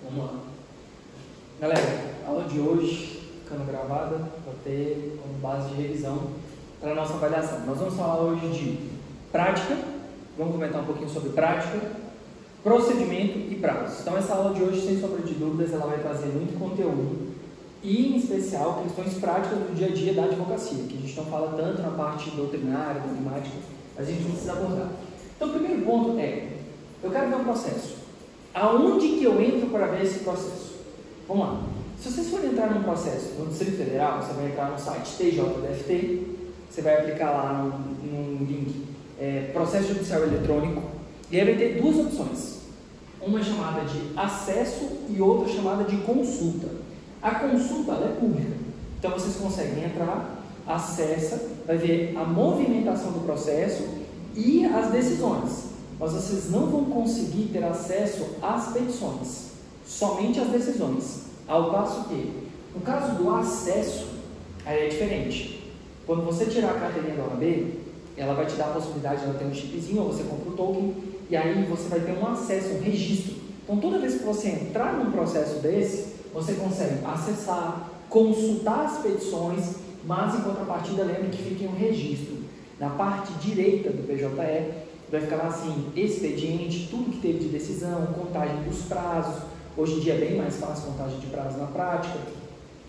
Vamos lá. Galera, a aula de hoje, ficando gravada, vai ter como base de revisão para a nossa avaliação. Nós vamos falar hoje de prática, vamos comentar um pouquinho sobre prática, procedimento e prazos. Então essa aula de hoje, sem sombra de dúvidas, ela vai trazer muito conteúdo e, em especial, questões práticas do dia a dia da advocacia, que a gente não fala tanto na parte doutrinária, dogmática, mas a gente precisa abordar. Então o primeiro ponto é, eu quero ver um processo. Aonde que eu entro para ver esse processo? Vamos lá. Se vocês forem entrar num processo no Distrito Federal, você vai entrar no site TJDFT, você vai aplicar lá no link Processo Judicial Eletrônico, e aí vai ter duas opções. Uma chamada de acesso e outra chamada de consulta. A consulta ela é pública, então vocês conseguem entrar, acessa, vai ver a movimentação do processo e as decisões. Mas vocês não vão conseguir ter acesso às petições, somente às decisões. Ao passo que, no caso do acesso, aí é diferente. Quando você tirar a carteirinha da OAB, ela vai te dar a possibilidade de ela ter um chipzinho, ou você compra o token, e aí você vai ter um acesso, um registro. Então, toda vez que você entrar num processo desse, você consegue acessar, consultar as petições, mas em contrapartida, lembre que fica em um registro. Na parte direita do PJE, vai ficar lá assim, expediente, tudo que teve de decisão, contagem dos prazos. Hoje em dia é bem mais fácil contagem de prazo na prática,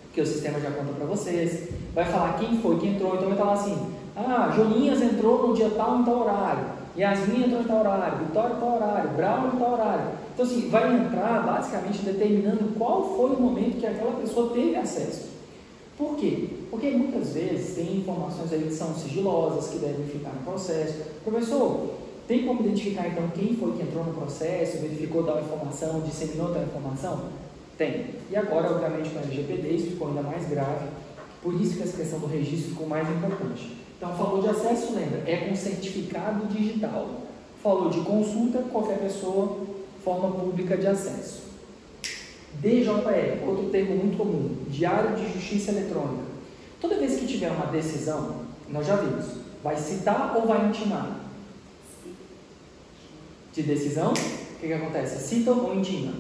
porque o sistema já conta para vocês. Vai falar quem foi que entrou, então vai estar lá assim, Joninhas entrou no dia tal em tal horário, Yasmin entrou em tal horário, Vitória em tal horário, Braulio em tal horário. Então assim, vai entrar basicamente determinando qual foi o momento que aquela pessoa teve acesso. Por quê? Porque muitas vezes tem informações aí que são sigilosas, que devem ficar no processo. Professor, tem como identificar então quem foi que entrou no processo, verificou tal informação, disseminou tal informação? Tem. E agora, obviamente, com a LGPD isso ficou ainda mais grave, por isso que essa questão do registro ficou mais importante. Então, falou de acesso, lembra, é com certificado digital. Falou de consulta, qualquer pessoa, forma pública de acesso. DJE, outro termo muito comum, Diário de Justiça Eletrônica. Toda vez que tiver uma decisão, nós já vimos, vai citar ou vai intimar? De decisão, o que acontece? Cita ou intima?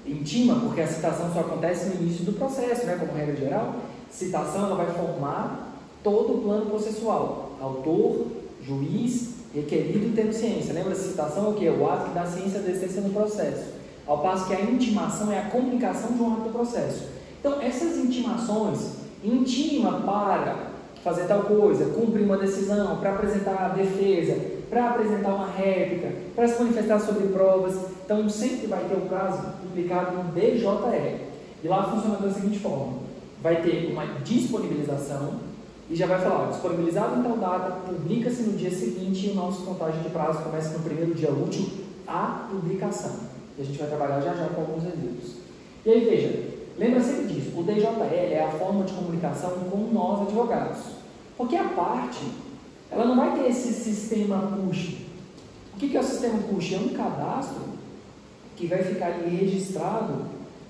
Intima, porque a citação só acontece no início do processo, né? Como regra geral. Citação ela vai formar todo o plano processual. Autor, juiz, requerido e termo ciência. Lembra, a citação é o quê? O ato que dá ciência da existência no processo. Ao passo que a intimação é a comunicação de um ato do processo. Então, essas intimações, intima para fazer tal coisa, cumprir uma decisão, para apresentar a defesa, para apresentar uma réplica, para se manifestar sobre provas. Então, sempre vai ter o prazo publicado no DJE. E lá funciona da seguinte forma. Vai ter uma disponibilização e já vai falar, disponibilizado em tal data, publica-se no dia seguinte e o nosso contagem de prazo começa no primeiro dia útil, a publicação. E a gente vai trabalhar já já com alguns exemplos. E aí, veja, lembra sempre disso, o DJE é a forma de comunicação com nós advogados. Porque a parte, ela não vai ter esse sistema push. O que é o sistema push? É um cadastro que vai ficar ali registrado.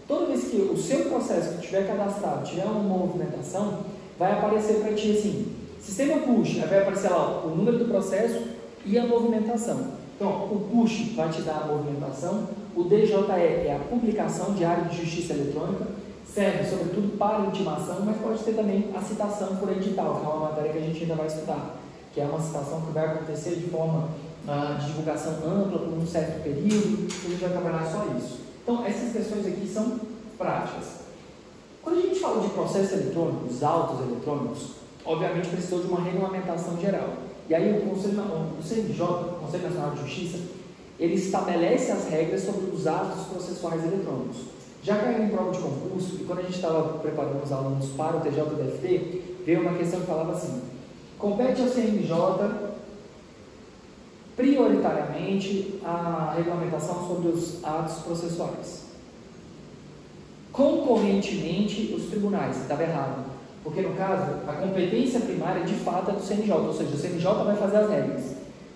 Toda vez que o seu processo que estiver cadastrado tiver uma movimentação, vai aparecer para ti assim, sistema push, aí vai aparecer lá o número do processo e a movimentação. Então, o push vai te dar a movimentação, o DJE é a publicação Diário de Justiça Eletrônica, serve sobretudo para intimação, mas pode ter também a citação por edital, que é uma matéria que a gente ainda vai estudar, que é uma citação que vai acontecer de forma de divulgação ampla, por um certo período, a gente vai trabalhar só isso. Então, essas questões aqui são práticas. Quando a gente fala de processo eletrônico, os autos eletrônicos, obviamente precisou de uma regulamentação geral. E aí o CNJ, o Conselho Nacional de Justiça, ele estabelece as regras sobre os atos processuais eletrônicos. Já caiu em prova de concurso, e quando a gente estava preparando os alunos para o TJDFT, veio uma questão que falava assim, compete ao CNJ prioritariamente a regulamentação sobre os atos processuais. Concorrentemente, os tribunais. Estava errado. Porque, no caso, a competência primária, de fato, é do CNJ. Ou seja, o CNJ vai fazer as regras.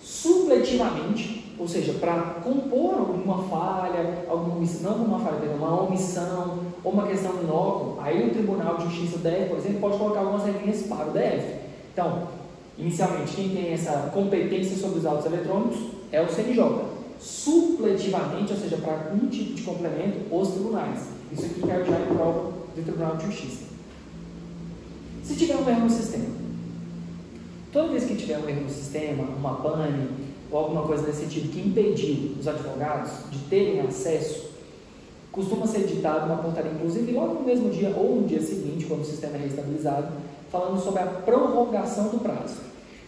Supletivamente, ou seja, para compor alguma falha, uma omissão, ou uma questão inócua, aí o Tribunal de Justiça do DF, por exemplo, pode colocar algumas regrinhas para o DF. Então, inicialmente, quem tem essa competência sobre os autos eletrônicos é o CNJ. supletivamente, ou seja, para um tipo de complemento, os tribunais. Isso aqui caiu já em prova do Tribunal de Justiça. Se tiver um erro no sistema, toda vez que tiver um erro no sistema, uma pane ou alguma coisa nesse sentido que impediu os advogados de terem acesso, costuma ser editada uma portaria, inclusive logo no mesmo dia ou no dia seguinte, quando o sistema é reestabilizado, falando sobre a prorrogação do prazo.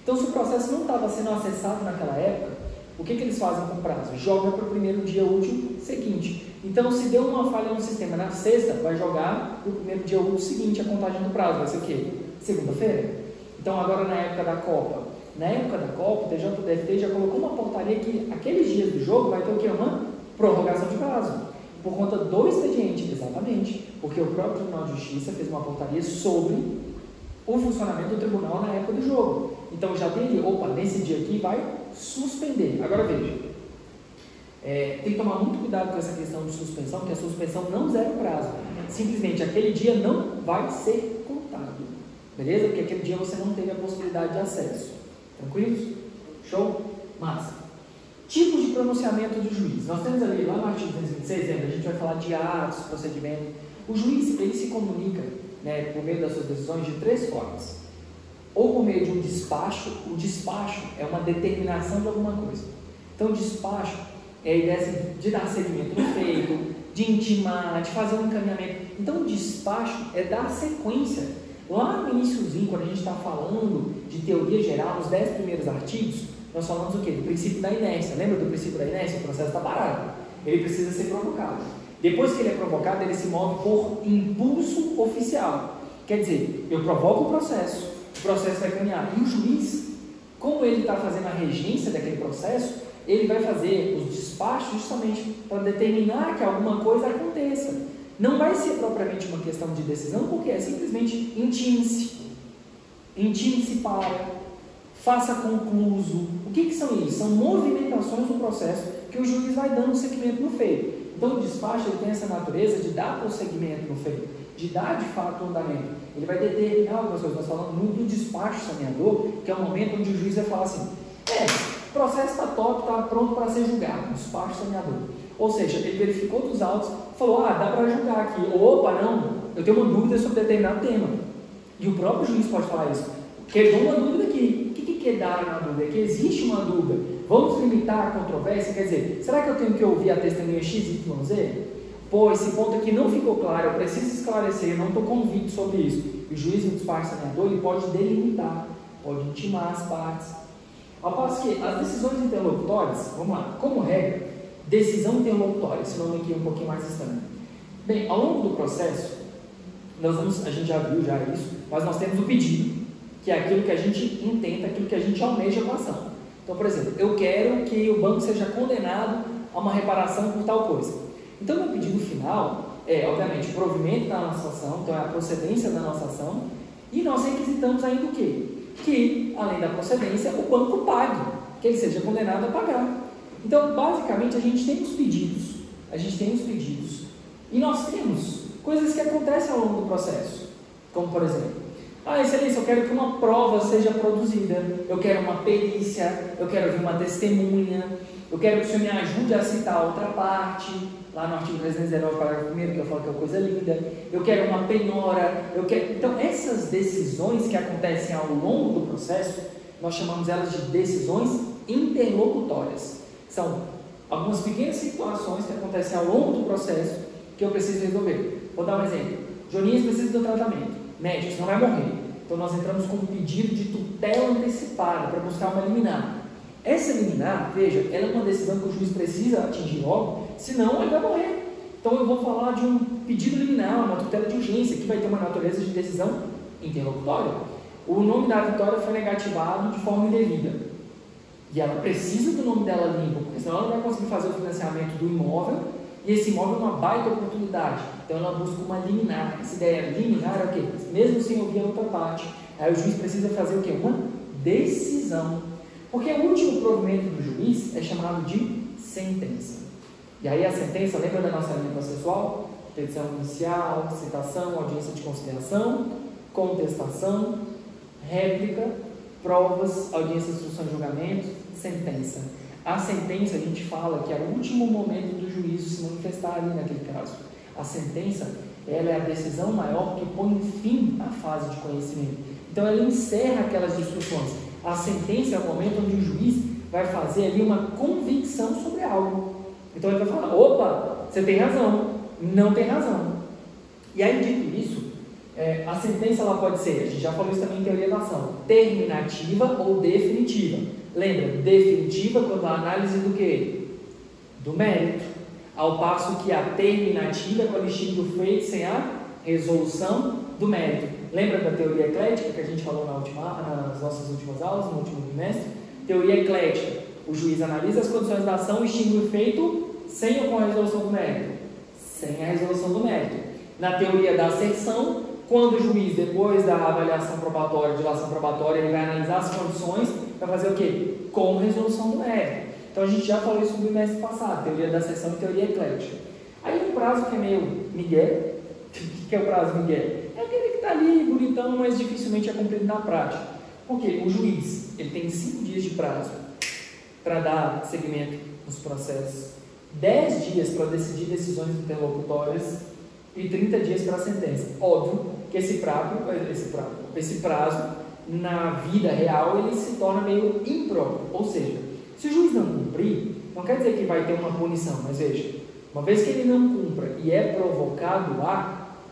Então, se o processo não estava sendo acessado naquela época, o que eles fazem com o prazo? Joga para o primeiro dia útil seguinte. Então, se deu uma falha no sistema na sexta, vai jogar para o primeiro dia útil seguinte a contagem do prazo. Vai ser o quê? Segunda-feira. Então, agora na época da Copa, o TJDFT já colocou uma portaria que aqueles dias do jogo vai ter o quê? Uma prorrogação de prazo. Por conta do expediente, exatamente, porque o próprio Tribunal de Justiça fez uma portaria sobre o funcionamento do tribunal na época do jogo. Então já tem ali, nesse dia aqui vai suspender. Agora veja, tem que tomar muito cuidado com essa questão de suspensão, que a suspensão não zera o prazo. Simplesmente aquele dia não vai ser contado, beleza? Porque aquele dia você não teve a possibilidade de acesso. Tranquilos? Show? Massa. Tipos de pronunciamento do juiz. Nós temos ali, lá no artigo 226, lembra? A gente vai falar de atos, procedimento. O juiz, ele se comunica, por meio das suas decisões de três formas. Ou por meio de um despacho. O despacho é uma determinação de alguma coisa. Então, o despacho é a ideia de dar seguimento no feito, de intimar, de fazer um encaminhamento. Então, o despacho é dar sequência. Lá no iniciozinho, quando a gente está falando de teoria geral, nos 10 primeiros artigos, nós falamos o quê? Do princípio da inércia. Lembra do princípio da inércia? O processo está parado. Ele precisa ser provocado. Depois que ele é provocado, ele se move por impulso oficial. Quer dizer, eu provoco o processo vai caminhar. E o juiz, como ele está fazendo a regência daquele processo, ele vai fazer os despachos justamente para determinar que alguma coisa aconteça. Não vai ser propriamente uma questão de decisão, porque é simplesmente intime-se. Intime-se para, faça concluso. O que são isso? São movimentações do processo que o juiz vai dando seguimento no feito. Então, o despacho ele tem essa natureza de dar prosseguimento no feito, de dar de fato andamento. Ele vai determinar algumas coisas. Nós falamos muito do despacho saneador, que é o momento onde o juiz vai falar assim: o processo está top, está pronto para ser julgado. Despacho saneador. Ou seja, ele verificou dos autos, falou: dá para julgar aqui. Opa, não, eu tenho uma dúvida sobre determinado tema. E o próprio juiz pode falar isso. Quebrou uma dúvida aqui. O que é dar uma dúvida? É que existe uma dúvida. Vamos limitar a controvérsia? Quer dizer, será que eu tenho que ouvir a testemunha X, Y, Z? Pô, esse ponto aqui não ficou claro, eu preciso esclarecer, eu não estou convicto sobre isso. O juiz no despacho saneador, ele pode delimitar, pode intimar as partes. Ao passo que as decisões interlocutórias, vamos lá, como regra, decisão interlocutória, esse nome aqui é um pouquinho mais estranho. Bem, ao longo do processo, a gente já viu isso, mas nós temos o pedido, que é aquilo que a gente intenta, aquilo que a gente almeja com a ação. Então, por exemplo, eu quero que o banco seja condenado a uma reparação por tal coisa. Então, meu pedido final é, obviamente, o provimento da nossa ação, então é a procedência da nossa ação, e nós requisitamos ainda o quê? Que, além da procedência, o banco pague, que ele seja condenado a pagar. Então, basicamente, a gente tem os pedidos, e nós temos coisas que acontecem ao longo do processo, como, por exemplo, excelência, eu quero que uma prova seja produzida, eu quero uma perícia, eu quero ouvir uma testemunha, eu quero que o senhor me ajude a citar outra parte, lá no artigo 319, parágrafo 1º, que eu falo que é uma coisa linda, eu quero uma penhora, Então, essas decisões que acontecem ao longo do processo, nós chamamos elas de decisões interlocutórias. São algumas pequenas situações que acontecem ao longo do processo que eu preciso resolver. Vou dar um exemplo. Joninhas precisa de um tratamento médico, senão vai morrer. Então nós entramos com um pedido de tutela antecipada para buscar uma liminar. Essa liminar, veja, ela é uma decisão que o juiz precisa atingir logo, senão ele vai morrer. Então eu vou falar de um pedido liminar, uma tutela de urgência, que vai ter uma natureza de decisão interlocutória. O nome da vitória foi negativado de forma indevida. E ela precisa do nome dela limpo, porque senão ela não vai conseguir fazer o financiamento do imóvel, e esse imóvel é uma baita oportunidade. Então ela busca uma liminar. Essa ideia liminar é o quê? Mesmo sem ouvir a outra parte. Aí o juiz precisa fazer o quê? Uma decisão. Porque o último provimento do juiz é chamado de sentença. E aí a sentença, lembra da nossa linha processual? Petição inicial, citação, audiência de consideração, contestação, réplica, provas, audiência de instrução de julgamento, sentença. A sentença, a gente fala que é o último momento do juízo se manifestar ali naquele caso. A sentença, ela é a decisão maior que põe fim à fase de conhecimento. Então, ela encerra aquelas discussões. A sentença é o momento onde o juiz vai fazer ali uma convicção sobre algo. Então, ele vai falar, opa, você tem razão, não tem razão. E aí, dito isso, a sentença ela pode ser, a gente já falou isso também em teoria da ação, terminativa ou definitiva. Lembra, definitiva quando a análise do quê? Do mérito. Ao passo que a terminativa é quando extingue o feito sem a resolução do mérito. Lembra da teoria eclética que a gente falou nas nossas últimas aulas, no último trimestre? Teoria eclética. O juiz analisa as condições da ação e extingue o feito sem ou com a resolução do mérito. Sem a resolução do mérito. Na teoria da asserção, quando o juiz, depois da avaliação probatória, dilação probatória, ele vai analisar as condições, vai fazer o quê? Com resolução do mérito. Então a gente já falou isso no trimestre passado, teoria da asserção e teoria eclética. Aí um prazo que é meio migué. O que é o prazo migué? É aquele que está ali, bonitão, mas dificilmente é cumprido na prática. Porque o juiz, ele tem 5 dias de prazo para dar seguimento nos processos, 10 dias para decidir decisões interlocutórias e 30 dias para a sentença. Óbvio que esse prazo, na vida real, ele se torna meio impróprio. Ou seja, se o juiz não cumprir, não quer dizer que vai ter uma punição, mas veja, uma vez que ele não cumpra e é provocado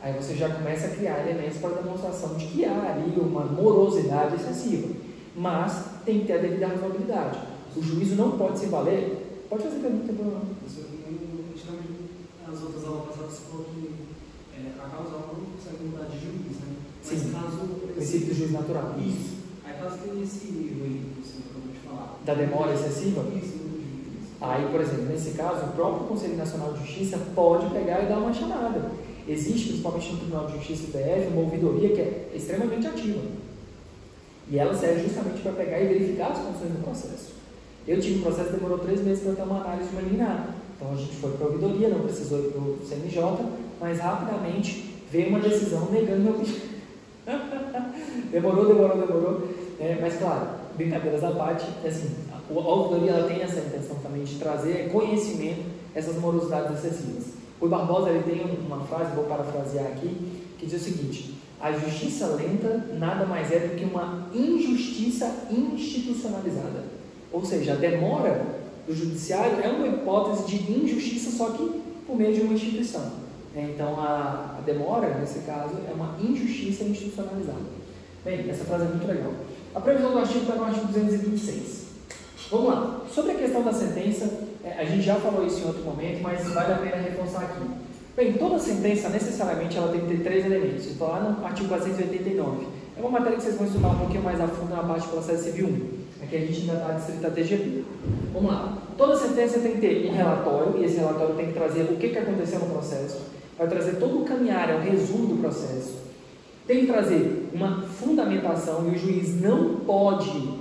aí você já começa a criar elementos para a demonstração de que há ali uma morosidade excessiva. Mas tem que ter a devida razoabilidade. O juízo não pode se valer. Pode fazer pergunta, não tem problema. As outras aulas passadas você falou que a causal não consegue mudar de juiz, né? Mas Sim, caso o princípio do juiz natural. Isso. Aí caso tenha esse nível aí, você acabou de falar. Da demora excessiva? Isso. Aí, por exemplo, nesse caso, o próprio Conselho Nacional de Justiça pode pegar e dar uma chamada. Existe, principalmente no Tribunal de Justiça do DF, uma ouvidoria que é extremamente ativa. E ela serve justamente para pegar e verificar as condições do processo. Eu tive um processo que demorou 3 meses para ter uma análise de uma liminar. Então a gente foi para a ouvidoria, não precisou ir para o CNJ, mas rapidamente veio uma decisão negando meu pedido. demorou. Mas claro, brincadeiras à parte, assim, a ouvidoria ela tem essa intenção também de trazer conhecimento essas morosidades excessivas. O Barbosa ele tem uma frase, vou parafrasear aqui, que diz o seguinte: a justiça lenta nada mais é do que uma injustiça institucionalizada. Ou seja, a demora do judiciário é uma hipótese de injustiça, só que por meio de uma instituição. Então, a demora, nesse caso, é uma injustiça institucionalizada. Bem, essa frase é muito legal. A previsão do artigo está no artigo 226. Vamos lá. Sobre a questão da sentença, a gente já falou isso em outro momento, mas vale a pena reforçar aqui. Bem, toda sentença, necessariamente, ela tem que ter 3 elementos. Estou lá no artigo 489. É uma matéria que vocês vão estudar um pouquinho mais a fundo na parte de processo civil 1. Aqui a gente ainda está distrito a TGP. Vamos lá. Toda sentença tem que ter um relatório, e esse relatório tem que trazer o que aconteceu no processo. Vai trazer todo o caminhar, é o resumo do processo. Tem que trazer uma fundamentação, e o juiz não pode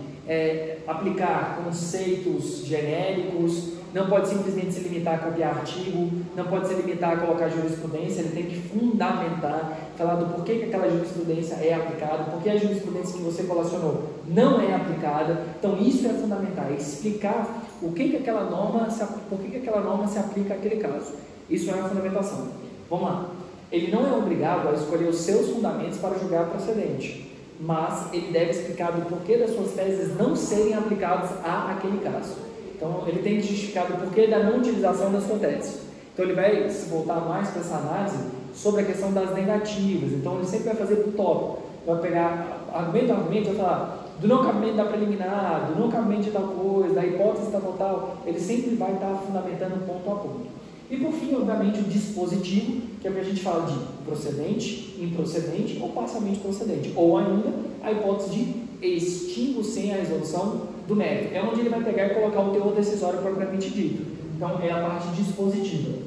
aplicar conceitos genéricos, não pode simplesmente se limitar a copiar artigo, não pode se limitar a colocar jurisprudência, ele tem que fundamentar, falar do porquê que aquela jurisprudência é aplicada, porque a jurisprudência que você colacionou não é aplicada. Então isso é fundamental, é explicar por que aquela norma se aplica àquele caso. Isso é a fundamentação. Vamos lá. Ele não é obrigado a escolher os seus fundamentos para julgar procedente, mas ele deve explicar do porquê das suas teses não serem aplicadas àquele caso. Então, ele tem que justificar o porquê da não utilização da sua tese. Então, ele vai se voltar mais para essa análise sobre a questão das negativas. Então, ele sempre vai fazer por tópico. Vai pegar argumento, vai falar do não cabimento da preliminar, do não cabimento de tal coisa, da hipótese tal. Ele sempre vai estar fundamentando ponto a ponto. E, por fim, obviamente, o dispositivo, que é o que a gente fala de procedente, improcedente ou parcialmente procedente. Ou ainda, a hipótese de extingo sem a resolução do mérito. É onde ele vai pegar e colocar o teor decisório propriamente dito. Então, é a parte dispositiva.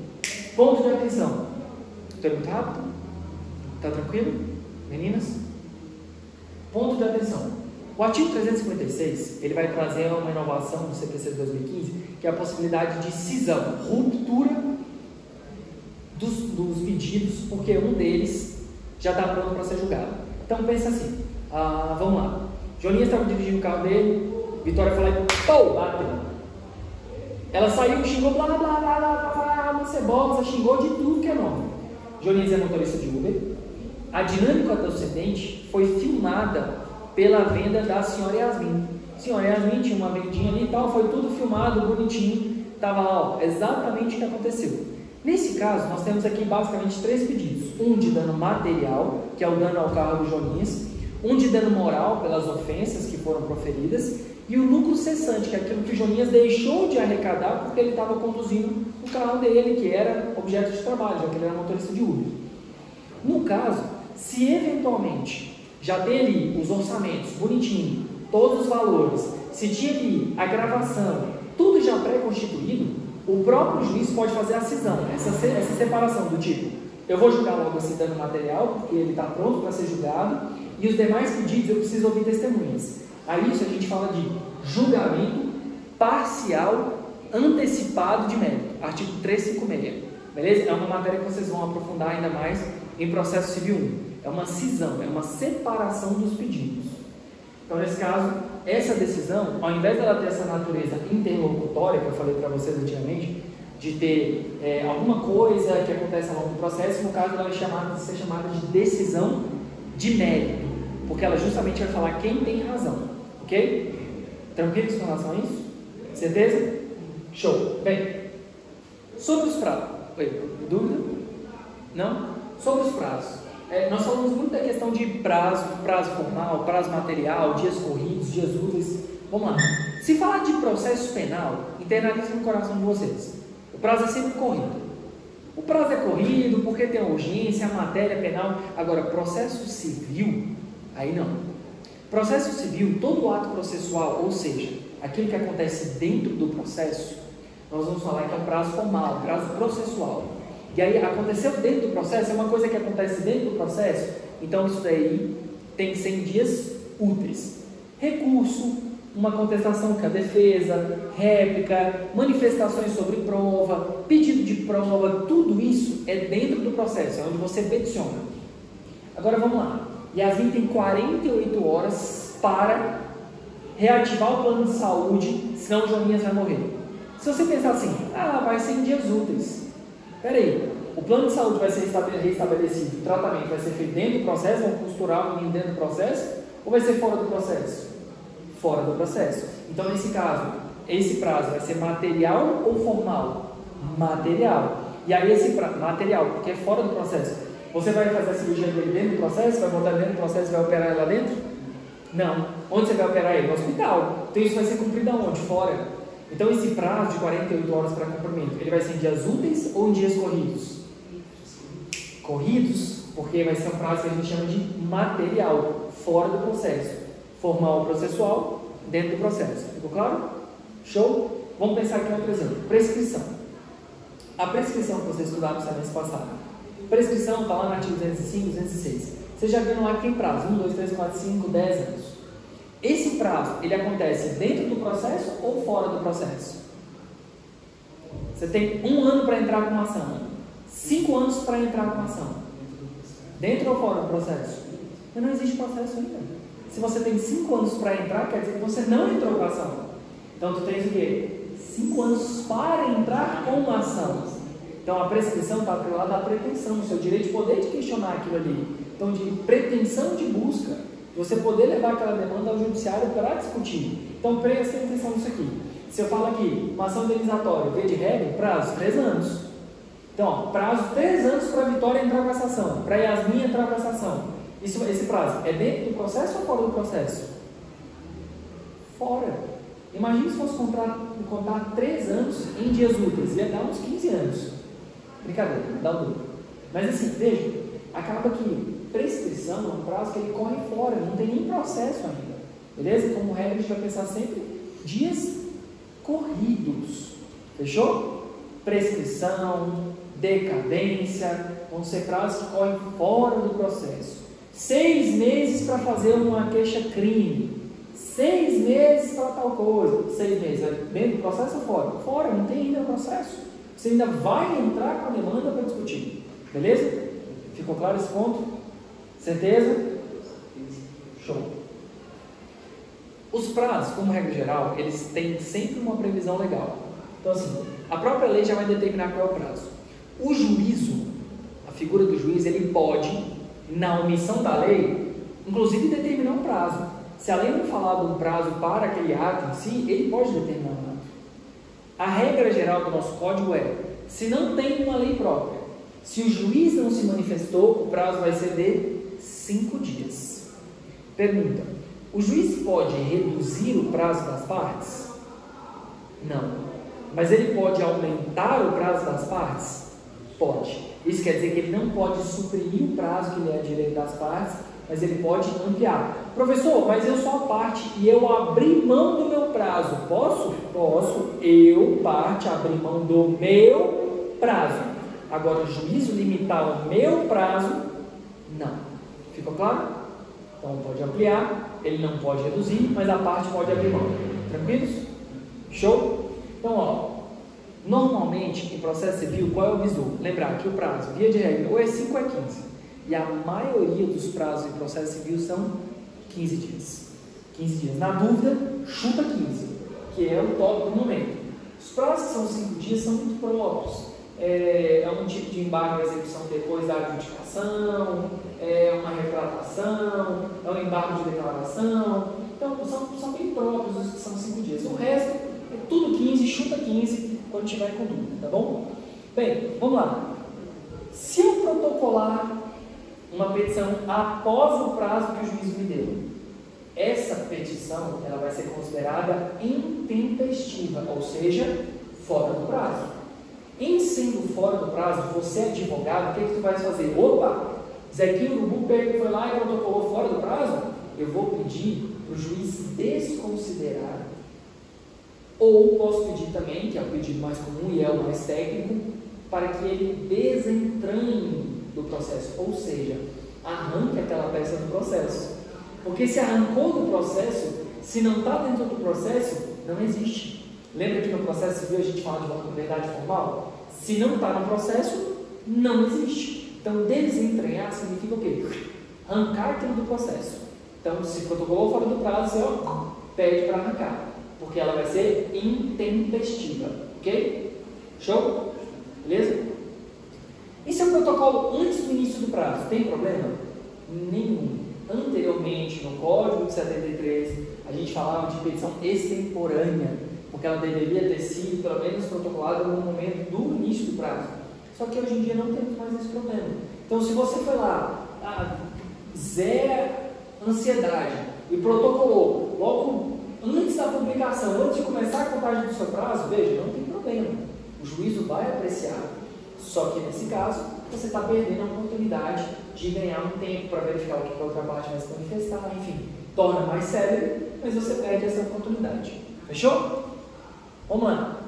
Ponto de atenção. Estou muito rápido? Está tranquilo? Meninas? Ponto de atenção. O artigo 356, ele vai trazer uma inovação do CPC de 2015, que é a possibilidade de cisão, ruptura dos pedidos, porque um deles já está pronto para ser julgado. Então, pensa assim, vamos lá. Joninha estava dirigindo o carro dele, Vitória foi lá e bateu. Ela saiu, xingou, blá blá blá blá blá blá, uma cebosa, xingou de tudo que é nome. Joninhas é motorista de Uber. A dinâmica do acidente foi filmada pela venda da senhora Yasmin. A senhora Yasmin tinha uma vendinha ali e tal, foi tudo filmado, bonitinho, estava lá, ó, exatamente o que aconteceu. Nesse caso, nós temos aqui basicamente 3 pedidos. Um de dano material, que é o dano ao carro do Joninhas. Um de dano moral, pelas ofensas que foram proferidas. E o lucro cessante, que é aquilo que o Joninhas deixou de arrecadar porque ele estava conduzindo o carro dele, que era objeto de trabalho, já que ele era motorista de Uber. No caso, se eventualmente já tem ali os orçamentos, bonitinho, todos os valores, se tinha ali a gravação, tudo já pré-constituído, o próprio juiz pode fazer a cisão, essa separação do tipo, eu vou julgar logo esse dano material, porque ele está pronto para ser julgado, e os demais pedidos eu preciso ouvir testemunhas. A isso a gente fala de julgamento parcial antecipado de mérito, artigo 356, beleza? É uma matéria que vocês vão aprofundar ainda mais em processo civil 1. É uma cisão, é uma separação dos pedidos. Então, nesse caso, essa decisão, ao invés dela ter essa natureza interlocutória, que eu falei para vocês antigamente, de ter alguma coisa que acontece ao longo do processo, no caso, ela vai ser chamada de decisão de mérito, porque ela justamente vai falar quem tem razão, ok? Tranquilos com relação a isso? Certeza? Show! Bem, sobre os prazos. Dúvida? Não? Sobre os prazos. Nós falamos muito da questão de prazo formal, prazo material, dias corridos, dias úteis. Vamos lá. Se falar de processo penal, internalize no coração de vocês. O prazo é sempre corrido. O prazo é corrido porque tem urgência, a matéria penal. Agora, processo civil, aí não. Processo civil, todo ato processual, ou seja, aquilo que acontece dentro do processo, nós vamos falar que é um prazo formal, prazo processual. E aí, aconteceu dentro do processo, é uma coisa que acontece dentro do processo, então isso daí tem que ser em dias úteis. Recurso, uma contestação com a defesa, réplica, manifestações sobre prova, pedido de prova, tudo isso é dentro do processo, é onde você peticiona. Agora vamos lá. Yasmin tem 48 horas para reativar o plano de saúde, senão o Joninhas vai morrer. Se você pensar assim, vai ser em dias úteis. Peraí, o plano de saúde vai ser restabelecido, o tratamento vai ser feito dentro do processo, vão costurar o menino dentro do processo, ou vai ser fora do processo? Fora do processo. Então, nesse caso, esse prazo vai ser material ou formal? Material. E aí, esse prazo, material, porque é fora do processo. Você vai fazer a cirurgia dele dentro do processo, vai botar dentro do processo e vai operar ele lá dentro? Não. Onde você vai operar ele? No hospital. Então, isso vai ser cumprido aonde? Fora. Então, esse prazo de 48 horas para cumprimento, ele vai ser em dias úteis ou em dias corridos? Corridos, porque vai ser um prazo que a gente chama de material, fora do processo. Formal ou processual, dentro do processo. Ficou claro? Show? Vamos pensar aqui em outro exemplo. Prescrição. A prescrição que vocês estudaram no semestre passado. Prescrição está lá no artigo 205, 206. Vocês já viram lá que tem prazo, 1, 2, 3, 4, 5, 10 anos. Esse prazo, ele acontece dentro do processo ou fora do processo? Você tem 1 ano para entrar com uma ação, 5 anos para entrar com uma ação. Dentro ou fora do processo? Mas não existe processo ainda. Se você tem 5 anos para entrar, quer dizer que você não entrou com a ação. Então, tu tens o quê? 5 anos para entrar com uma ação. Então, a prescrição está atrelada à pretensão, o seu direito de poder de questionar aquilo ali. Então, de pretensão de busca. Você poder levar aquela demanda ao judiciário para discutir. Então, prestem atenção nisso aqui. Se eu falo aqui, uma ação indenizatória, via de regra, prazo 3 anos. Então, prazo 3 anos para a Vitória entrar com essa ação, para a Yasmin entrar com essa ação. Esse prazo é dentro do processo ou fora do processo? Fora. Imagine se fosse contar 3 anos em dias úteis, ia dar uns 15 anos. Brincadeira, dá o dobro. Mas assim, veja, acaba que prescrição é um prazo que ele corre fora, não tem nem processo ainda, beleza? Como regra, a gente vai pensar sempre dias corridos, fechou? Prescrição, decadência, vão ser prazos que correm fora do processo. 6 meses para fazer uma queixa-crime, 6 meses para tal coisa, 6 meses, dentro do processo ou fora? Fora, não tem ainda processo, você ainda vai entrar com a demanda para discutir, beleza? Ficou claro esse ponto? Certeza? Show. Os prazos, como regra geral, eles têm sempre uma previsão legal. Então, assim, a própria lei já vai determinar qual é o prazo. O juízo, a figura do juiz, ele pode, na omissão da lei, inclusive determinar um prazo. Se a lei não falar de um prazo para aquele ato em si, ele pode determinar um ato. A regra geral do nosso código é, se não tem uma lei própria, se o juiz não se manifestou, o prazo vai ser de 5 dias. Pergunta, o juiz pode reduzir o prazo das partes? Não. Mas ele pode aumentar o prazo das partes? Pode. Isso quer dizer que ele não pode suprimir o prazo que lhe é direito das partes, mas ele pode ampliar. Professor, mas eu sou a parte e eu abri mão do meu prazo. Posso? Posso. Eu, parte, abri mão do meu prazo. Agora, o juízo limitar o meu prazo, não. Ficou claro? Então, pode ampliar, ele não pode reduzir, mas a parte pode abrir mão. Tranquilos? Show? Então, ó, normalmente, em processo civil, qual é o bizu? Lembrar que o prazo, via de regra, ou é 5 ou é 15. E a maioria dos prazos em processo civil são 15 dias. 15 dias. Na dúvida, chuta 15, que é o top do momento. Os prazos que são 5 dias são muito próprios. É um tipo de embargo de execução depois da adjudicação, é uma retratação, é um embargo de declaração. Então, são bem próprios os que são 5 dias. O resto é tudo 15, chuta 15 quando tiver com dúvida, tá bom? Bem, vamos lá. Se eu protocolar uma petição após o prazo que o juiz me deu, essa petição ela vai ser considerada intempestiva, ou seja, fora do prazo. Em sendo fora do prazo, você é advogado, o que tu vai fazer? Opa, Zequinho Urubu foi lá e protocolou fora do prazo? Eu vou pedir para o juiz desconsiderar, ou posso pedir também, que é o pedido mais comum e é o mais técnico, para que ele desentranhe do processo, ou seja, arranque aquela peça do processo. Porque se arrancou do processo, se não está dentro do processo, não existe. Lembra que no processo civil a gente fala de verdade formal? Se não está no processo, não existe. Então, desentranhar significa o quê? Arrancar aquilo do processo. Então, se protocolou fora do prazo, você pede para arrancar, porque ela vai ser intempestiva. Ok? Show? Beleza? E se eu protocolo antes do início do prazo, tem problema? Nenhum. Anteriormente, no Código de 73, a gente falava de petição extemporânea, porque ela deveria ter sido, pelo menos, protocolada no momento do início do prazo. Só que hoje em dia não temos mais esse problema. Então, se você foi lá, zero ansiedade, e protocolou logo antes da publicação, antes de começar a contagem do seu prazo, veja, não tem problema. O juízo vai apreciar. Só que nesse caso, você está perdendo a oportunidade de ganhar um tempo para verificar o que a outra parte vai se manifestar, enfim, torna mais sério, mas você perde essa oportunidade. Fechou? Vamos lá.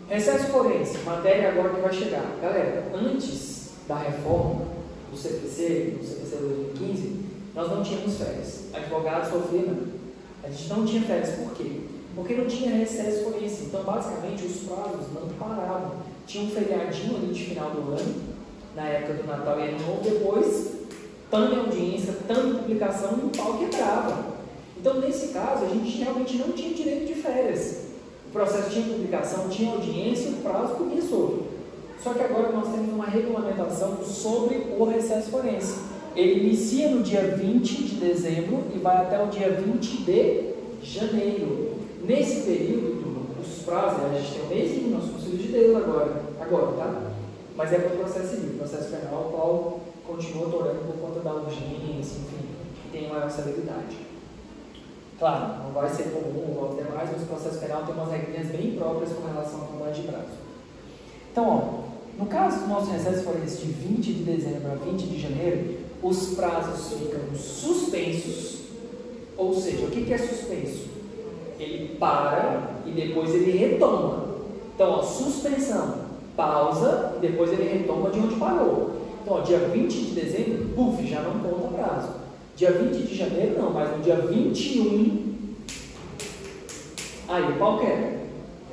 Recesso forense, matéria agora que vai chegar. Galera, antes da reforma do CPC, do CPC 2015, nós não tínhamos férias. Advogados sofriam, a gente não tinha férias. Por quê? Porque não tinha recesso forense. Então, basicamente, os prazos não paravam. Tinha um feriadinho ali de final do ano, na época do Natal e Ano Novo, depois, tanto em audiência, tanto em publicação, e o pau quebrava. Então, nesse caso, a gente realmente não tinha direito de férias. O processo tinha publicação, tinha audiência, o prazo podia solto. Só que agora nós temos uma regulamentação sobre o recesso forense. Ele inicia no dia 20 de dezembro e vai até o dia 20 de janeiro. Nesse período, os prazos, a gente tem um mês, nós conseguimos de Deus agora, tá? Mas é para o processo civil, o processo penal, o qual continua atorando por conta da urgência, enfim, que tem maior celeridade. Claro, não vai ser comum ou até mais, mas o processo penal tem umas regrinhas bem próprias com relação à contagem de prazo. Então, ó, no caso do nosso recesso forense de 20 de dezembro a 20 de janeiro, os prazos ficam suspensos, ou seja, o que é suspenso? Ele para e depois ele retoma. Então, ó, suspensão, pausa e depois ele retoma de onde parou. Então, ó, dia 20 de dezembro, puf, já não conta prazo. Dia 20 de janeiro não, mas no dia 21, aí o pau quebra.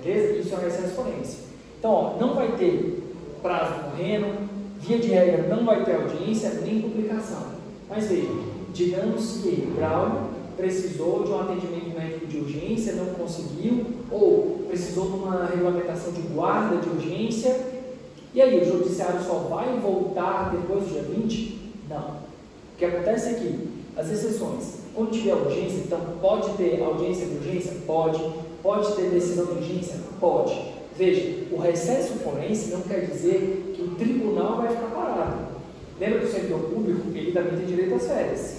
Beleza? Isso é um recesso forense. Então, ó, não vai ter prazo correndo, via de regra não vai ter audiência nem publicação. Mas veja, digamos que Braulio precisou de um atendimento médico de urgência, não conseguiu, ou precisou de uma regulamentação de guarda de urgência, e aí o judiciário só vai voltar depois do dia 20? Não. O que acontece é que as exceções, quando tiver urgência, então pode ter audiência de urgência? Pode. Pode ter decisão de urgência? Pode. Veja, o recesso forense não quer dizer que o tribunal vai ficar parado. Lembra que o servidor público, ele também tem direito às férias.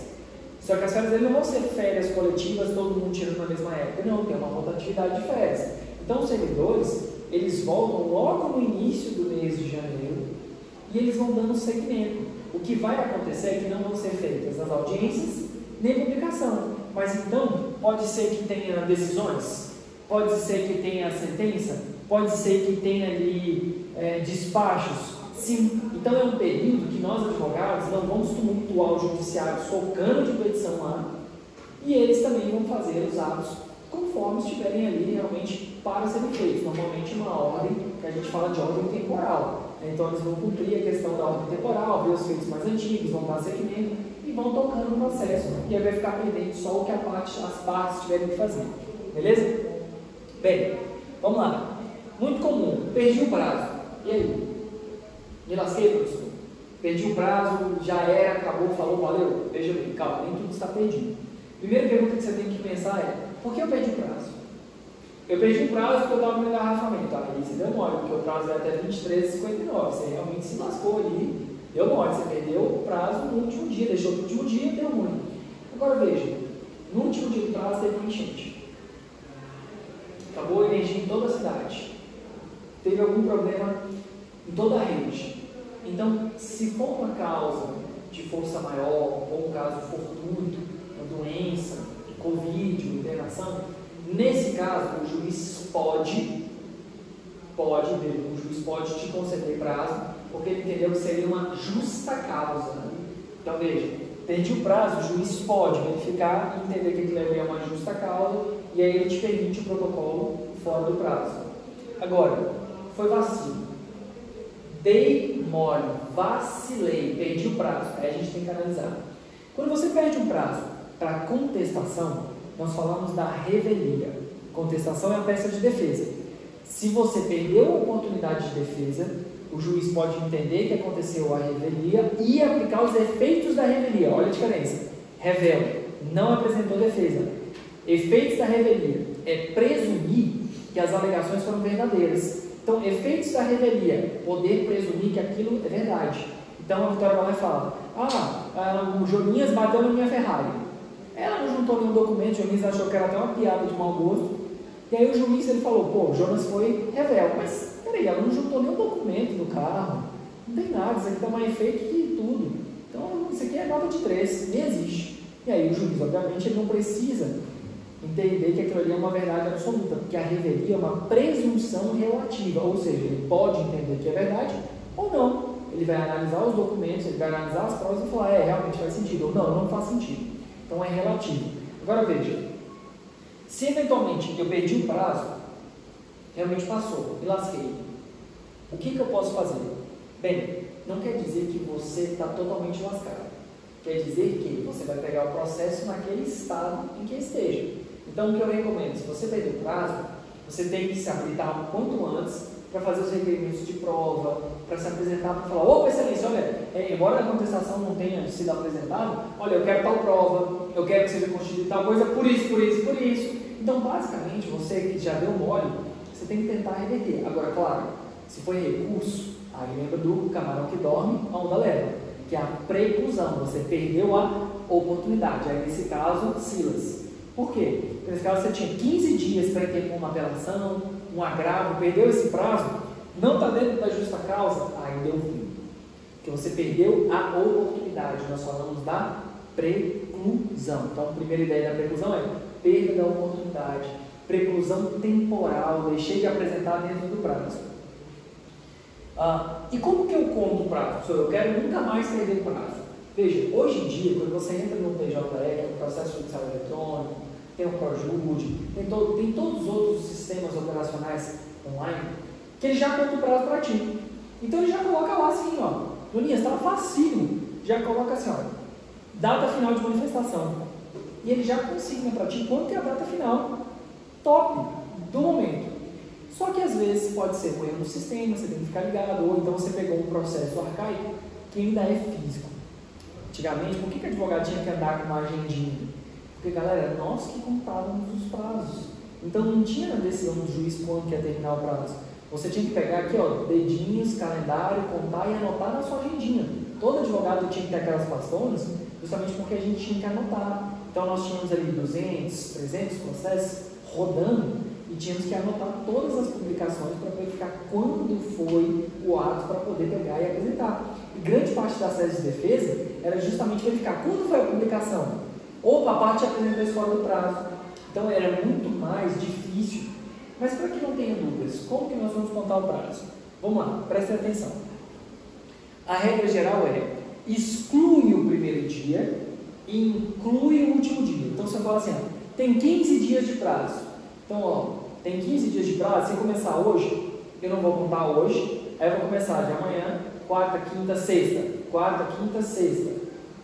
Só que as férias dele não vão ser férias coletivas, todo mundo tirando na mesma época. Não, tem uma rotatividade de férias. Então, os servidores, eles voltam logo no início do mês de janeiro e eles vão dando seguimento. O que vai acontecer é que não vão ser feitas as audiências nem publicação. Mas, então, pode ser que tenha decisões, pode ser que tenha sentença, pode ser que tenha ali despachos. Sim, então é um período que nós advogados não vamos tumultuar o judiciário socando de petição lá, e eles também vão fazer os atos conforme estiverem ali realmente para serem feitos. Normalmente uma ordem, que a gente fala de ordem temporal. Então eles vão cumprir a questão da ordem temporal, ver os feitos mais antigos, vão dar seguimento e vão tocando o processo. E aí vai ficar pendente só o que as partes tiverem que fazer. Beleza? Bem, vamos lá. Muito comum, perdi o prazo. E aí? Me lasquei, professor. Perdi o prazo, já era, acabou, falou, valeu. Veja bem, calma, nem tudo está perdido. Primeira pergunta que você tem que pensar é: por que eu perdi o prazo? Eu perdi o prazo porque eu estava no engarrafamento. Aí você deu mole, porque o prazo é até 23h59. Você realmente se lascou ali, deu mole. Você perdeu o prazo no último dia, deixou no último dia e deu ruim. Agora veja, no último dia do prazo teve uma enchente. Acabou a energia em toda a cidade. Teve algum problema em toda a rede. Então, se for uma causa de força maior, ou um caso fortuito, uma doença, Covid, uma internação, nesse caso, o juiz pode te conceder prazo, porque ele entendeu que seria uma justa causa. Então, veja, perdi o prazo, o juiz pode verificar e entender que aquilo é uma justa causa, e aí ele te permite o protocolo fora do prazo. Agora, foi vacilo. Dei mole, vacilei, perdi o prazo. Aí a gente tem que analisar. Quando você perde um prazo para contestação, nós falamos da revelia. Contestação é a peça de defesa. Se você perdeu a oportunidade de defesa, o juiz pode entender que aconteceu a revelia e aplicar os efeitos da revelia. Olha a diferença. Revela, não apresentou defesa. Efeitos da revelia é presumir que as alegações foram verdadeiras. Então, efeitos da revelia, poder presumir que aquilo é verdade. Então, a Vitória vai lá e fala: o Joninhas bateu na minha Ferrari. Ela não juntou nenhum documento, o Joninhas achou que era até uma piada de mau gosto. E aí o juiz ele falou: pô, o Jonas foi revel. Mas, peraí, ela não juntou nenhum documento no carro. Não tem nada, isso aqui está mais feito que tudo. Então, isso aqui é nota de 3, nem existe. E aí o juiz, obviamente, ele não precisa entender que aquilo ali é uma verdade absoluta, porque a revelia é uma presunção relativa, ou seja, ele pode entender que é verdade ou não. Ele vai analisar os documentos, ele vai analisar as provas e falar: realmente faz sentido, ou não faz sentido. Então é relativo. Agora veja, se eventualmente eu perdi o prazo, realmente passou, me lasquei, o que eu posso fazer? Bem, não quer dizer que você está totalmente lascado. Quer dizer que você vai pegar o processo naquele estado em que esteja. Então, o que eu recomendo, se você perder o prazo, você tem que se habilitar o quanto antes para fazer os requerimentos de prova, para se apresentar, para falar: opa, excelência, olha, embora a contestação não tenha sido apresentada, olha, eu quero tal prova, eu quero que seja constituída tal coisa, por isso, por isso, por isso. Então, basicamente, você que já deu mole, você tem que tentar reverter. Agora, claro, se foi recurso, aí lembra do camarão que dorme, a onda leva, que é a preclusão, você perdeu a oportunidade. Aí, nesse caso, Silas. Por quê? Porque nesse caso você tinha 15 dias para interpor uma apelação, um agravo, perdeu esse prazo, não está dentro da justa causa, aí deu ruim. Porque você perdeu a oportunidade. Nós falamos da preclusão. Então, a primeira ideia da preclusão é perda da oportunidade, preclusão temporal, deixei de apresentar dentro do prazo. E como que eu conto o prazo? Eu quero nunca mais perder o prazo. Veja, hoje em dia, quando você entra no PJE, que é o processo judicial eletrônico, tem o ProJude, tem todos os outros sistemas operacionais online, que ele já conta o prazo para ti. Então ele já coloca lá assim, Joninhas, estava facílimo, já coloca assim, data final de manifestação. E ele já consigna para ti quanto que é a data final top do momento. Só que às vezes pode ser um erro no sistema, você tem que ficar ligado, ou então você pegou um processo arcaico que ainda é físico. Antigamente, por que o advogado tinha que andar com uma agendinha? Porque, galera, nós que contávamos os prazos. Então não tinha decisão do juiz quando que ia terminar o prazo. Você tinha que pegar aqui, ó, dedinhos, calendário, contar e anotar na sua agendinha. Todo advogado tinha que ter aquelas pastonas, justamente porque a gente tinha que anotar. Então nós tínhamos ali 200, 300 processos rodando e tínhamos que anotar todas as publicações para verificar quando foi o ato para poder pegar e apresentar. E grande parte das teses de defesa era justamente verificar quando foi a publicação. Ou a parte apresentou isso fora do prazo. Então era muito mais difícil. Mas para que não tenha dúvidas, como que nós vamos contar o prazo? Vamos lá, prestem atenção. A regra geral é: exclui o primeiro dia e inclui o último dia. Então você fala assim, ó, tem 15 dias de prazo. Então, ó, tem 15 dias de prazo. Se começar hoje, eu não vou contar hoje. Aí eu vou começar de amanhã, quarta, quinta, sexta. Quarta, quinta, sexta.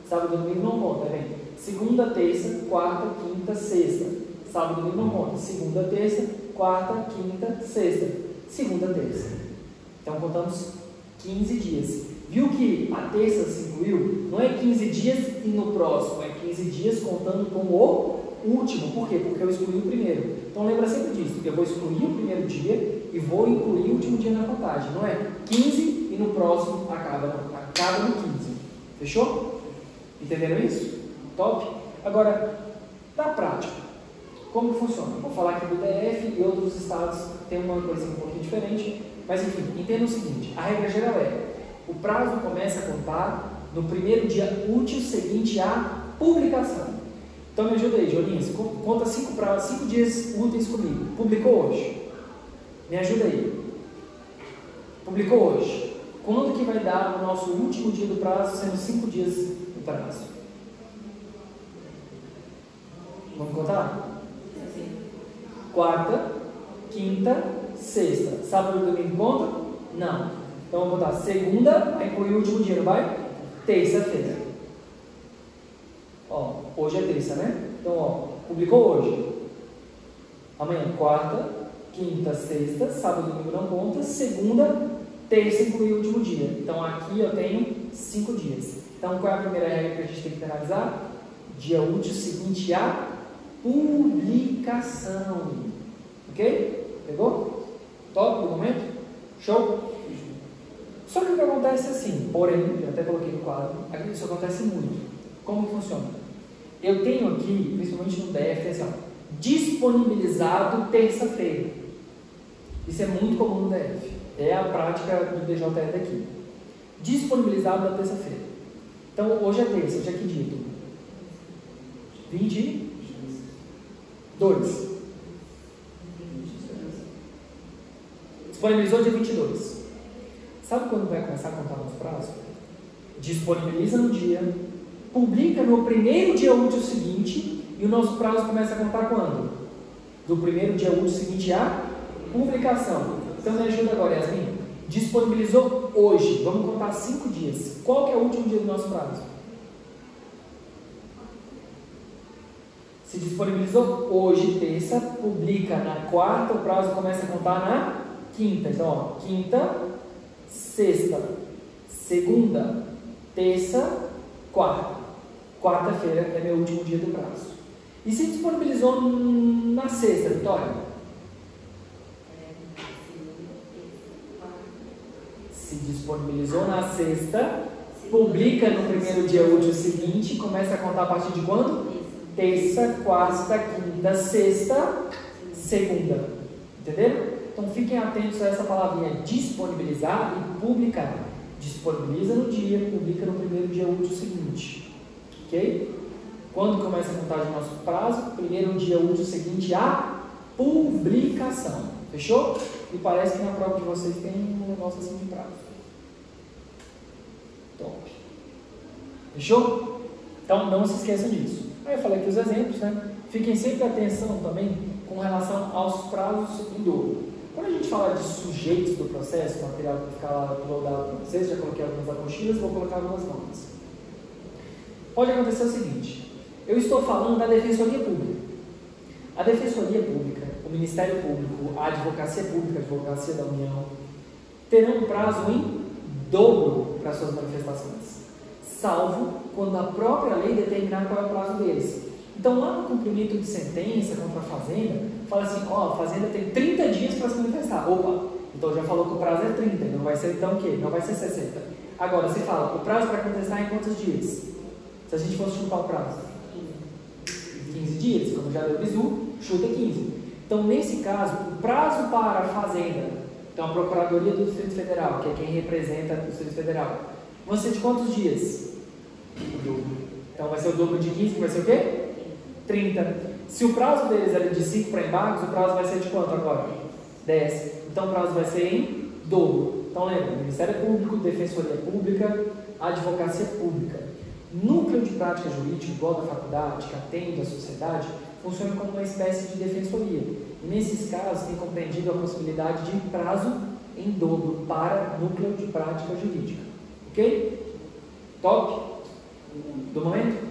Sábado e domingo não conta, vem. Segunda, terça, quarta, quinta, sexta. Sábado e domingo não conta. Segunda, terça, quarta, quinta, sexta. Segunda, terça. Então contamos 15 dias. Viu que a terça se incluiu? Não é 15 dias e no próximo, é 15 dias contando com o último. Por quê? Porque eu excluí o primeiro. Então lembra sempre disso. Eu vou excluir o primeiro dia e vou incluir o último dia na contagem. Não é 15 e no próximo acaba, não. Acaba no 15. Fechou? Entenderam isso? Top? Agora, na prática, como funciona? Vou falar aqui do DF e outros estados tem uma coisa um pouquinho diferente, mas enfim, entenda o seguinte: a regra geral é: o prazo começa a contar no primeiro dia útil seguinte à publicação. Então me ajuda aí, Jolinhas, conta 5 dias úteis comigo. Publicou hoje. Me ajuda aí. Publicou hoje. Quando que vai dar o nosso último dia do prazo, sendo 5 dias do prazo? Vamos contar? Quarta, quinta, sexta. Sábado e domingo conta? Não. Então vamos botar segunda, aí inclui o último dia, não vai? Terça-feira. Ó, hoje é terça, né? Então, ó, publicou hoje. Amanhã, quarta, quinta, sexta, sábado e domingo não conta. Segunda, terça inclui o último dia. Então aqui eu tenho 5 dias. Então qual é a primeira regra que a gente tem que analisar? Dia útil seguinte à publicação. Ok? Pegou? Top do momento? Show? Só que o que acontece é assim, porém, eu até coloquei no quadro, aqui isso acontece muito. Como funciona? Eu tenho aqui, principalmente no DF, assim, ó, disponibilizado terça-feira. Isso é muito comum no DF. É a prática do DJE daqui. Disponibilizado na terça-feira. Então, hoje é terça, hoje é que dia? 22. Disponibilizou dia 22. Sabe quando vai começar a contar nos prazos? Disponibiliza no dia, publica no primeiro dia útil seguinte e o nosso prazo começa a contar quando? Do primeiro dia útil seguinte à publicação. Então me ajuda agora, Yasmin. Disponibilizou hoje, vamos contar 5 dias. Qual que é o último dia do nosso prazo? Se disponibilizou hoje, terça, publica na quarta, o prazo começa a contar na quinta. Então, ó, quinta, sexta, segunda, terça, quarta. Quarta-feira é meu último dia do prazo. E se disponibilizou na sexta, Vitória? Se disponibilizou na sexta, publica no primeiro dia útil seguinte, começa a contar a partir de quando? Terça, quarta, quinta, sexta, segunda. Entenderam? Então fiquem atentos a essa palavrinha disponibilizar e publicar. Disponibiliza no dia, publica no primeiro dia útil seguinte. Ok? Quando começa a contagem do nosso prazo? Primeiro dia útil seguinte à publicação. Fechou? E parece que na prova de vocês tem um negócio assim de prazo. Top. Fechou? Então não se esqueçam disso. Aí eu falei aqui os exemplos, né? Fiquem sempre atenção também com relação aos prazos em dobro. Quando a gente fala de sujeitos do processo, o material que ficar lá uploadado para vocês, já coloquei algumas apostilas, vou colocar algumas notas. Pode acontecer o seguinte: eu estou falando da Defensoria Pública. A Defensoria Pública, o Ministério Público, a Advocacia Pública, a Advocacia da União, terão prazo em dobro para suas manifestações, salvo quando a própria lei determinar qual é o prazo deles. Então, lá no cumprimento de sentença contra a Fazenda, fala assim, ó, a Fazenda tem 30 dias para se manifestar. Opa, então já falou que o prazo é 30, não vai ser então o quê? Não vai ser 60. Agora, você fala, o prazo para contestar é em quantos dias? Se a gente fosse chutar o prazo? 15 dias, como já deu o bizu, chuta 15. Então, nesse caso, o prazo para a Fazenda, então a Procuradoria do Distrito Federal, que é quem representa o Distrito Federal, vão ser de quantos dias? O dobro. Então, vai ser o dobro de 15, que vai ser o quê? 30. Se o prazo deles era de 5 para embargos, o prazo vai ser de quanto agora? 10. Então, o prazo vai ser em dobro. Então, lembra, Ministério Público, Defensoria Pública, Advocacia Pública. Núcleo de prática jurídica, igual da faculdade, que atende à sociedade, funciona como uma espécie de defensoria. E nesses casos, tem compreendido a possibilidade de prazo em dobro para núcleo de prática jurídica. Ok? Top? Do momento?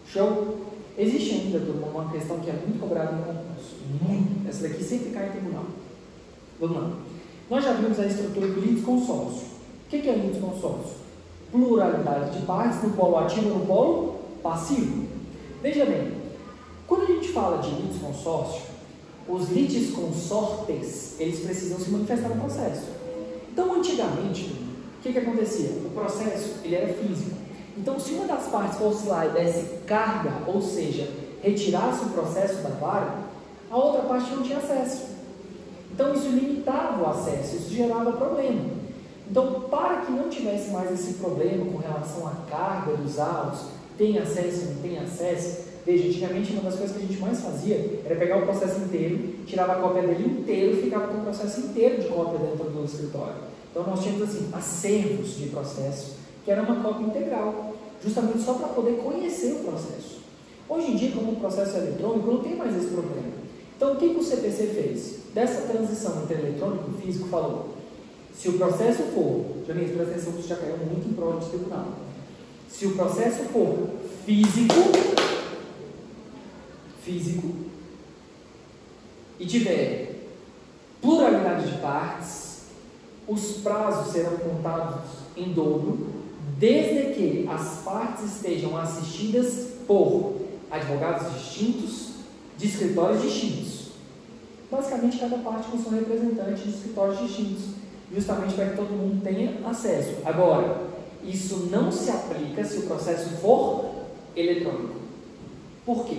Show? Existe ainda, turma, uma questão que é muito cobrada em concurso. Muito. Essa daqui sempre cai em tribunal. Vamos lá. Nós já vimos a estrutura do litisconsórcio. O que é litisconsórcio? Pluralidade de partes no polo ativo e no polo passivo. Veja bem, quando a gente fala de litisconsórcio, os litisconsortes, eles precisam se manifestar no processo. Então, antigamente, o que acontecia? O processo, ele era físico. Então, se uma das partes fosse lá e desse carga, ou seja, retirasse o processo da vara, a outra parte não tinha acesso. Então, isso limitava o acesso, isso gerava problema. Então, para que não tivesse mais esse problema com relação à carga dos autos, tem acesso, não tem acesso, veja, antigamente uma das coisas que a gente mais fazia era pegar o processo inteiro, tirava a cópia dele inteiro e ficava com o processo inteiro de cópia dentro do escritório. Então, nós tínhamos assim, acervos de processo, que era uma cópia integral, justamente só para poder conhecer o processo. Hoje em dia, como o processo é eletrônico, não tem mais esse problema. Então, o que o CPC fez? Dessa transição entre eletrônico e físico, falou, se o processo for, Joninhas, presta atenção que isso já caiu muito em prova de tribunal, se o processo for físico e tiver pluralidade de partes, os prazos serão contados em dobro, desde que as partes estejam assistidas por advogados distintos, de escritórios distintos. Basicamente, cada parte com seu representante de escritórios distintos, justamente para que todo mundo tenha acesso. Agora, isso não se aplica se o processo for eletrônico. Por quê?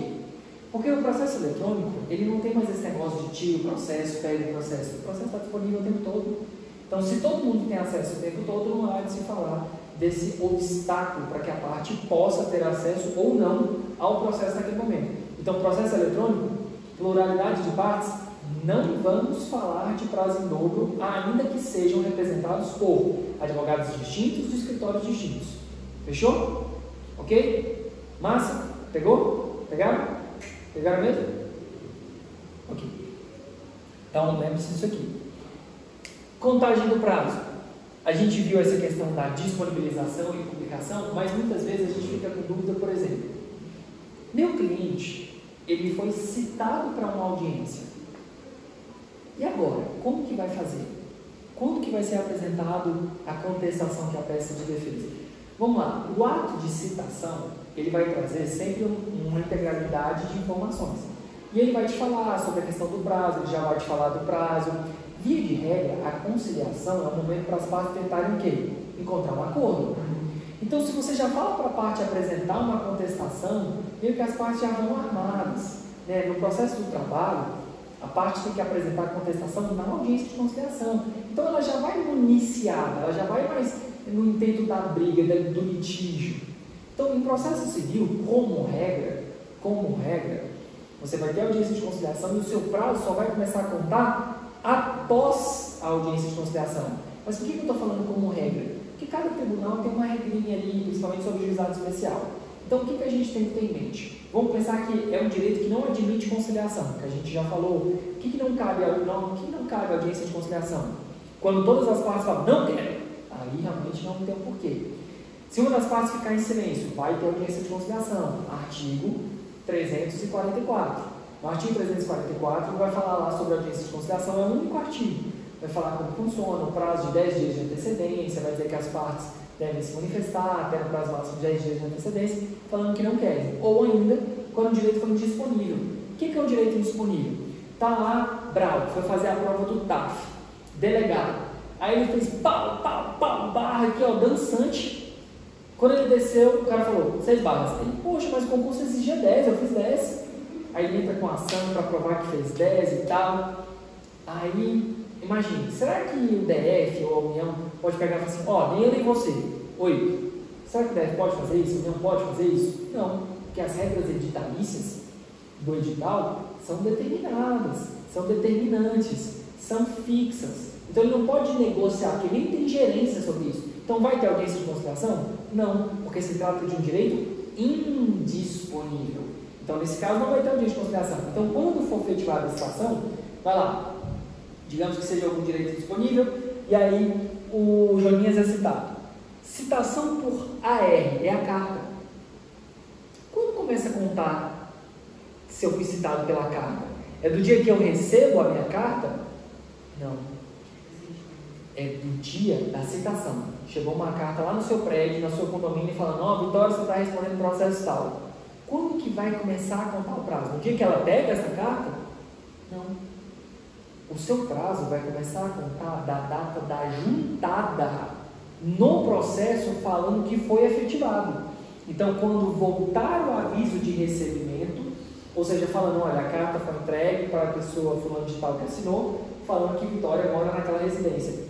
Porque o processo eletrônico, ele não tem mais esse negócio de tira o processo, pega o processo. O processo está disponível o tempo todo. Então, se todo mundo tem acesso o tempo todo, não há de se falar desse obstáculo para que a parte possa ter acesso ou não ao processo naquele momento. Então, processo eletrônico, pluralidade de partes, não vamos falar de prazo em dobro, ainda que sejam representados por advogados distintos de escritórios distintos. Fechou? Ok? Massa? Pegou? Pegaram? Pegaram mesmo? Ok. Então, lembre-se disso aqui. Contagem do prazo. A gente viu essa questão da disponibilização e publicação, mas muitas vezes a gente fica com dúvida, por exemplo. Meu cliente, ele foi citado para uma audiência. E agora? Como que vai fazer? Quando que vai ser apresentado a contestação, que é a peça de defesa? Vamos lá. O ato de citação, ele vai trazer sempre uma integralidade de informações. E ele vai te falar sobre a questão do prazo, ele já vai te falar do prazo. Via de regra, a conciliação é um momento para as partes tentarem o quê? Encontrar um acordo. Então, se você já fala para a parte apresentar uma contestação, meio que as partes já vão armadas. Né? No processo do trabalho, a parte tem que apresentar a contestação na audiência de conciliação. Então, ela já vai municiada, ela já vai mais no intento da briga, do litígio. Então, em processo civil, como regra, você vai ter a audiência de conciliação e o seu prazo só vai começar a contar após a audiência de conciliação. Mas por que eu estou falando como regra? Porque cada tribunal tem uma regrinha ali, principalmente sobre o juizado especial. Então, o que a gente tem que ter em mente? Vamos pensar que é um direito que não admite conciliação, que a gente já falou. O que não cabe à audiência de conciliação? Quando todas as partes falam, não quero, aí realmente não tem um porquê. Se uma das partes ficar em silêncio, vai ter audiência de conciliação. Artigo 344. No artigo 344 vai falar lá sobre a audiência de conciliação, é o único artigo. Vai falar como funciona, o prazo de 10 dias de antecedência, vai dizer que as partes devem se manifestar até no prazo máximo de 10 dias de antecedência, falando que não querem. Ou ainda, quando o direito for indisponível. O que é um direito indisponível? Está lá, Brau, foi fazer a prova do TAF, delegado. Aí ele fez pau, barra aqui, ó, dançante. Quando ele desceu, o cara falou, 6 barras. Ele, poxa, mas o concurso exigia 10, eu fiz 10. Aí ele entra com ação para provar que fez 10 e tal. Aí, imagine, será que o DF ou a União pode pegar e falar assim, ó, nem eu nem você, 8. Será que o DF pode fazer isso? A União pode fazer isso? Não, porque as regras editalícias do edital são determinadas, são determinantes, são fixas. Então ele não pode negociar, porque nem tem gerência sobre isso. Então vai ter audiência de conciliação? Não, porque se trata de um direito indisponível. Então nesse caso não vai ter audiência de conciliação. Então quando for efetivada a citação, vai lá, digamos que seja algum direito disponível, e aí o Joninhas é citado. Citação por AR é a carta. Quando começa a contar se eu fui citado pela carta? É do dia que eu recebo a minha carta? Não. É do dia da citação. Chegou uma carta lá no seu prédio, no seu condomínio, falando, ó, Vitória, você está respondendo o processo tal. Quando que vai começar a contar o prazo? No dia que ela pega essa carta? Não. O seu prazo vai começar a contar da data da juntada no processo, falando que foi efetivado. Então, quando voltar o aviso de recebimento, ou seja, falando, olha, a carta foi entregue para a pessoa fulano de tal que assinou, falando que Vitória mora naquela residência.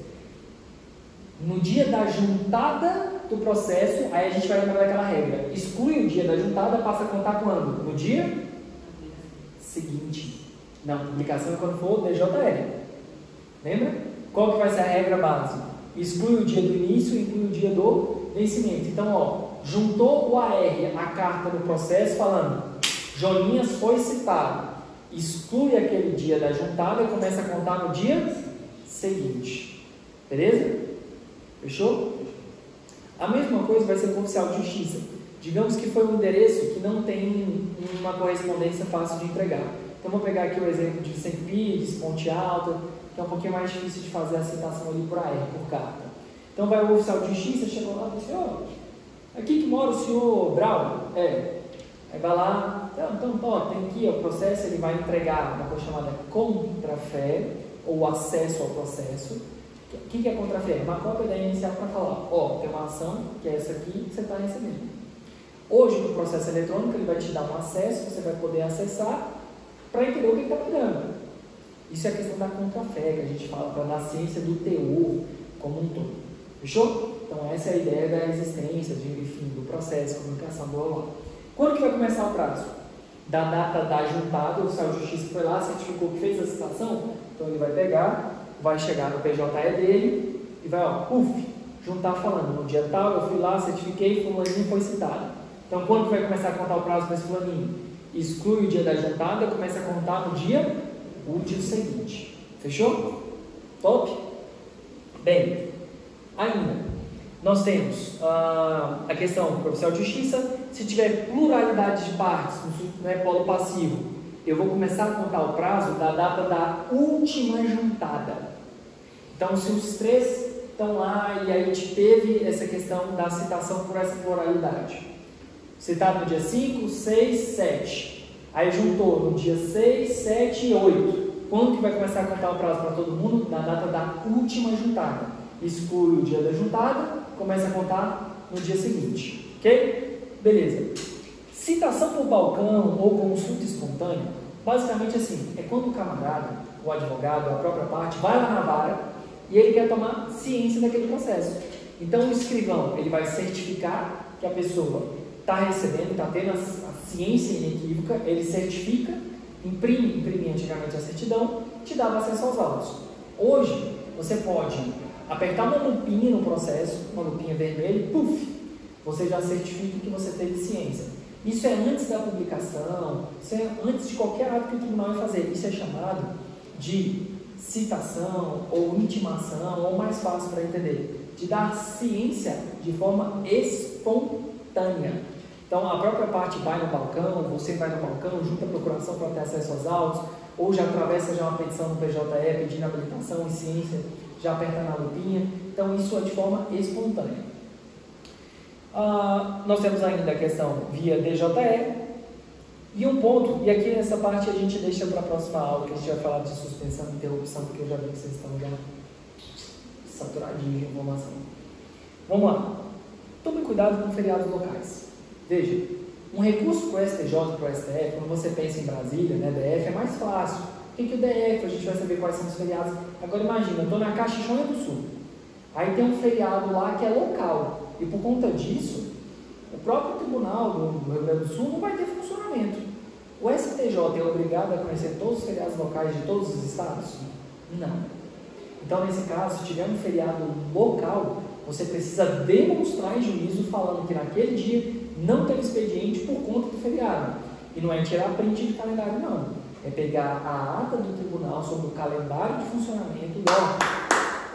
No dia da juntada do processo, aí a gente vai lembrar daquela regra. Exclui o dia da juntada, passa a contar quando? No dia seguinte. Não, publicação é quando for DJR. Lembra? Qual que vai ser a regra base? Exclui o dia do início e inclui o dia do vencimento. Então, ó, juntou o AR, a carta no processo, falando, Joninhas foi citado. Exclui aquele dia da juntada e começa a contar no dia seguinte. Beleza? Fechou? A mesma coisa vai ser com o oficial de justiça. Digamos que foi um endereço que não tem uma correspondência fácil de entregar. Então, vou pegar aqui o exemplo de Vicente Pires, Ponte Alta, que é um pouquinho mais difícil de fazer a citação ali por AR, por carta. Então, vai o oficial de justiça, chegou lá e disse, ó, aqui que mora o senhor Brau? É. Aí vai lá, então, ó, tem aqui ó, o processo, ele vai entregar uma coisa chamada contrafé, ou acesso ao processo. O que é contrafé? Uma cópia da inicial para falar, ó, tem uma ação, que é essa aqui, que você está recebendo. Hoje, no processo eletrônico, ele vai te dar um acesso, você vai poder acessar, para entender o que está pegando. Isso é a questão da contrafé, que a gente fala na ciência do teor como um todo. Fechou? Então essa é a ideia da existência, enfim, do processo, comunicação, blá blá. Quando que vai começar o prazo? Da data da juntada, o oficial de justiça foi lá, certificou que fez a citação, então ele vai pegar, vai chegar no PJE dele e vai, ó, juntar falando, no dia tal eu fui lá, certifiquei, fulaninho foi citado. Então quando que vai começar a contar o prazo para esse fulaninho? Exclui o dia da juntada, começa a contar no dia útil seguinte. Fechou? Top? Bem, ainda, nós temos a questão do oficial de justiça. Se tiver pluralidade de partes, não é polo passivo, eu vou começar a contar o prazo da data da última juntada. Então, se os três estão lá e aí teve essa questão da citação por essa pluralidade. Citado no dia 5, 6, 7. Aí juntou no dia 6, 7 e 8. Quando que vai começar a contar o prazo para todo mundo? Na data da última juntada. Exclui o dia da juntada, começa a contar no dia seguinte. Ok? Beleza. Citação por balcão ou consulta espontânea, basicamente assim, é quando o camarada, o advogado, a própria parte, vai lá na vara e ele quer tomar ciência daquele processo. Então o escrivão, ele vai certificar que a pessoa está recebendo, está tendo a ciência inequívoca, ele certifica, imprime antigamente a certidão, te dava acesso aos autos. Hoje, você pode apertar uma lupinha no processo, uma lupinha vermelha, você já certifica que você teve ciência. Isso é antes da publicação, isso é antes de qualquer ato que o tribunal vai fazer. Isso é chamado de citação ou intimação, ou mais fácil para entender, de dar ciência de forma espontânea. Então, a própria parte vai no balcão, você vai no balcão, junta a procuração para ter acesso aos autos, ou já atravessa já uma petição no PJE pedindo habilitação em ciência, já aperta na lupinha. Então, isso é de forma espontânea. Nós temos ainda a questão via DJE. E um ponto, e aqui nessa parte a gente deixa para a próxima aula, que a gente vai falar de suspensão e interrupção, porque eu já vi que vocês estão já saturadinhos de informação. Vamos lá. Tome cuidado com feriados locais. Veja, um recurso para o STJ e para o STF, quando você pensa em Brasília, né, DF, é mais fácil. O que é o DF? A gente vai saber quais são os feriados. Agora imagina, eu estou na Caxixonha do Sul. Aí tem um feriado lá que é local. E por conta disso, o próprio Tribunal do Rio Grande do Sul não vai ter funcionamento. O STJ é obrigado a conhecer todos os feriados locais de todos os estados? Não. Então, nesse caso, se tiver um feriado local, você precisa demonstrar em juízo falando que naquele dia não tem expediente por conta do feriado. E não é tirar print de calendário, não. É pegar a ata do tribunal sobre o calendário de funcionamento,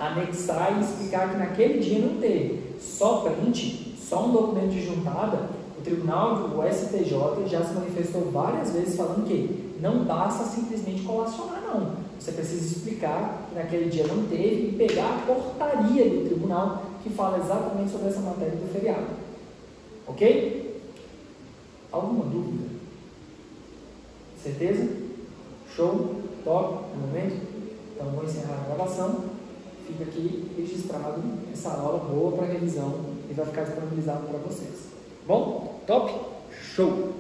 anexar e explicar que naquele dia não teve. Só print, só um documento de juntada, o tribunal, o STJ, já se manifestou várias vezes falando que não basta simplesmente colacionar, não. Você precisa explicar que naquele dia não teve e pegar a portaria do tribunal que fala exatamente sobre essa matéria do feriado. Ok? Alguma dúvida? Certeza? Show? Top? No momento? Então vou encerrar a gravação. Fica aqui registrado essa aula boa para revisão e vai ficar disponibilizado para vocês. Bom? Top? Show!